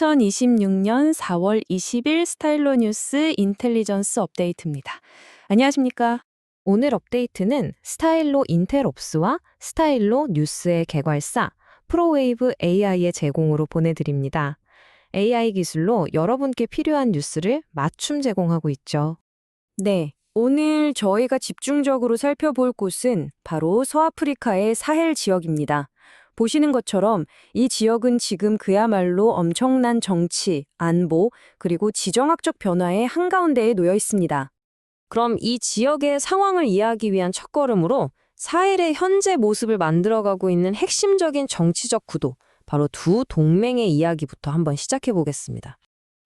2026년 4월 20일 스타일로 뉴스 인텔리전스 업데이트입니다. 안녕하십니까? 오늘 업데이트는 스타일로 인텔옵스와 스타일로 뉴스의 개괄사 프로웨이브 AI의 제공으로 보내드립니다. AI 기술로 여러분께 필요한 뉴스를 맞춤 제공하고 있죠. 네, 오늘 저희가 집중적으로 살펴볼 곳은 바로 서아프리카의 사헬 지역입니다. 보시는 것처럼 이 지역은 지금 그야말로 엄청난 정치, 안보, 그리고 지정학적 변화의 한가운데에 놓여 있습니다. 그럼 이 지역의 상황을 이해하기 위한 첫걸음으로 사헬의 현재 모습을 만들어가고 있는 핵심적인 정치적 구도, 바로 두 동맹의 이야기부터 한번 시작해 보겠습니다.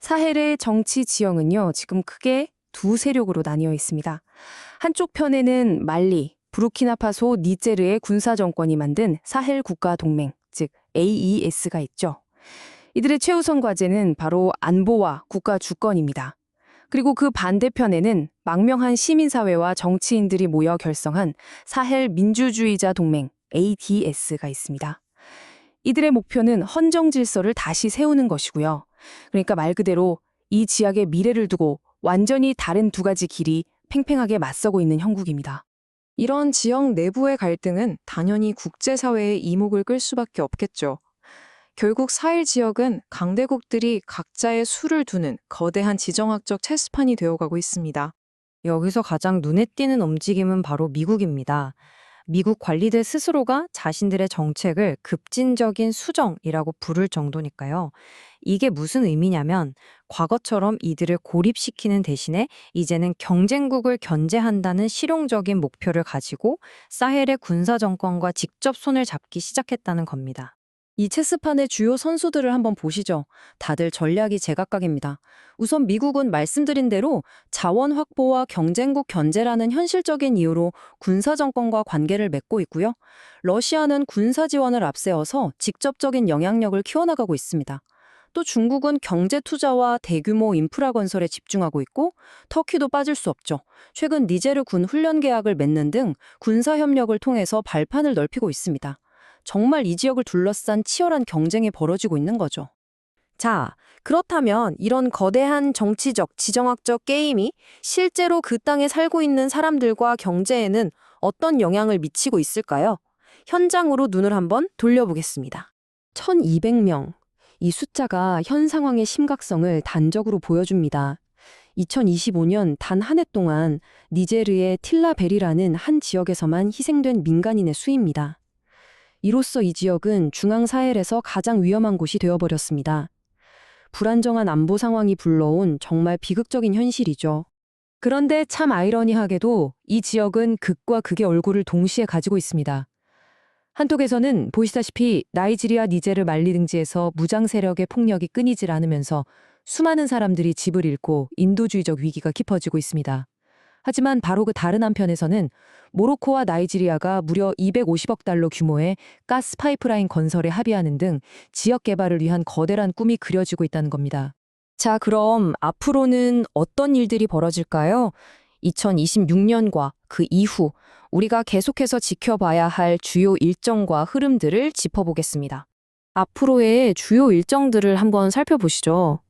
사헬의 정치 지형은요, 지금 크게 두 세력으로 나뉘어 있습니다. 한쪽 편에는 말리, 부르키나파소, 니제르의 군사 정권이 만든 사헬 국가 동맹, 즉 AES가 있죠. 이들의 최우선 과제는 바로 안보와 국가 주권입니다. 그리고 그 반대편에는 망명한 시민사회와 정치인들이 모여 결성한 사헬 민주주의자 동맹, ADS가 있습니다. 이들의 목표는 헌정 질서를 다시 세우는 것이고요. 그러니까 말 그대로 이 지역의 미래를 두고 완전히 다른 두 가지 길이 팽팽하게 맞서고 있는 형국입니다. 이런 지역 내부의 갈등은 당연히 국제사회의 이목을 끌 수밖에 없겠죠. 결국 사헬 지역은 강대국들이 각자의 수를 두는 거대한 지정학적 체스판이 되어가고 있습니다. 여기서 가장 눈에 띄는 움직임은 바로 미국입니다. 미국 관리들 스스로가 자신들의 정책을 급진적인 수정이라고 부를 정도니까요. 이게 무슨 의미냐면 과거처럼 이들을 고립시키는 대신에 이제는 경쟁국을 견제한다는 실용적인 목표를 가지고 사헬의 군사 정권과 직접 손을 잡기 시작했다는 겁니다. 이 체스판의 주요 선수들을 한번 보시죠. 다들 전략이 제각각입니다. 우선 미국은 말씀드린 대로 자원 확보와 경쟁국 견제라는 현실적인 이유로 군사 정권과 관계를 맺고 있고요. 러시아는 군사 지원을 앞세워서 직접적인 영향력을 키워나가고 있습니다. 또 중국은 경제 투자와 대규모 인프라 건설에 집중하고 있고 터키도 빠질 수 없죠. 최근 니제르 군 훈련 계약을 맺는 등 군사 협력을 통해서 발판을 넓히고 있습니다. 정말 이 지역을 둘러싼 치열한 경쟁이 벌어지고 있는 거죠. 자, 그렇다면 이런 거대한 정치적, 지정학적 게임이 실제로 그 땅에 살고 있는 사람들과 경제에는 어떤 영향을 미치고 있을까요? 현장으로 눈을 한번 돌려보겠습니다. 1200명. 이 숫자가 현 상황의 심각성을 단적으로 보여줍니다. 2025년 단 한 해 동안 니제르의 틸라베리라는 한 지역에서만 희생된 민간인의 수입니다. 이로써 이 지역은 중앙 사헬에서 가장 위험한 곳이 되어버렸습니다. 불안정한 안보 상황이 불러온 정말 비극적인 현실이죠. 그런데 참 아이러니하게도 이 지역은 극과 극의 얼굴을 동시에 가지고 있습니다. 한쪽에서는 보시다시피 나이지리아 니제르 말리 등지에서 무장 세력의 폭력이 끊이질 않으면서 수많은 사람들이 집을 잃고 인도주의적 위기가 깊어지고 있습니다. 하지만 바로 그 다른 한편에서는 모로코와 나이지리아가 무려 250억 달러 규모의 가스 파이프라인 건설에 합의하는 등 지역 개발을 위한 거대한 꿈이 그려지고 있다는 겁니다. 자, 그럼 앞으로는 어떤 일들이 벌어질까요? 2026년과 그 이후 우리가 계속해서 지켜봐야 할 주요 일정과 흐름들을 짚어보겠습니다. 앞으로의 주요 일정들을 한번 살펴보시죠.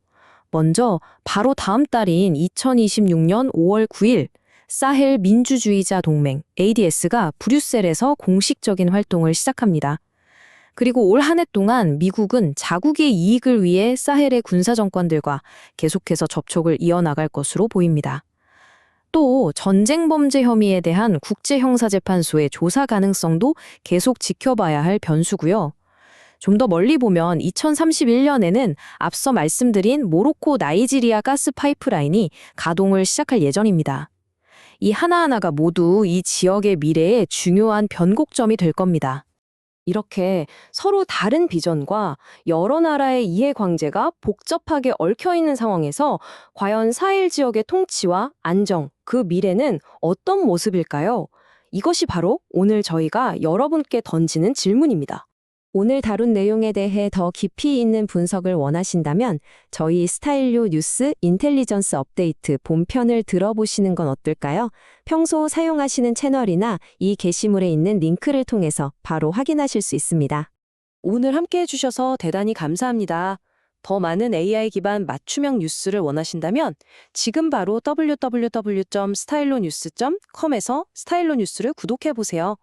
먼저 바로 다음 달인 2026년 5월 9일 사헬 민주주의자 동맹 ADS가 브뤼셀에서 공식적인 활동을 시작합니다. 그리고 올 한 해 동안 미국은 자국의 이익을 위해 사헬의 군사 정권들과 계속해서 접촉을 이어나갈 것으로 보입니다. 또 전쟁 범죄 혐의에 대한 국제형사재판소의 조사 가능성도 계속 지켜봐야 할 변수고요. 좀 더 멀리 보면 2031년에는 앞서 말씀드린 모로코 나이지리아 가스 파이프라인이 가동을 시작할 예정입니다. 이 하나하나가 모두 이 지역의 미래에 중요한 변곡점이 될 겁니다. 이렇게 서로 다른 비전과 여러 나라의 이해관계가 복잡하게 얽혀있는 상황에서 과연 사헬 지역의 통치와 안정, 그 미래는 어떤 모습일까요? 이것이 바로 오늘 저희가 여러분께 던지는 질문입니다. 오늘 다룬 내용에 대해 더 깊이 있는 분석을 원하신다면 저희 스타일료 뉴스 인텔리전스 업데이트 본편을 들어보시는 건 어떨까요? 평소 사용하시는 채널이나 이 게시물에 있는 링크를 통해서 바로 확인하실 수 있습니다. 오늘 함께 해주셔서 대단히 감사합니다. 더 많은 AI 기반 맞춤형 뉴스를 원하신다면 지금 바로 www.stylonews.com에서 스타일로 뉴스를 구독해 보세요.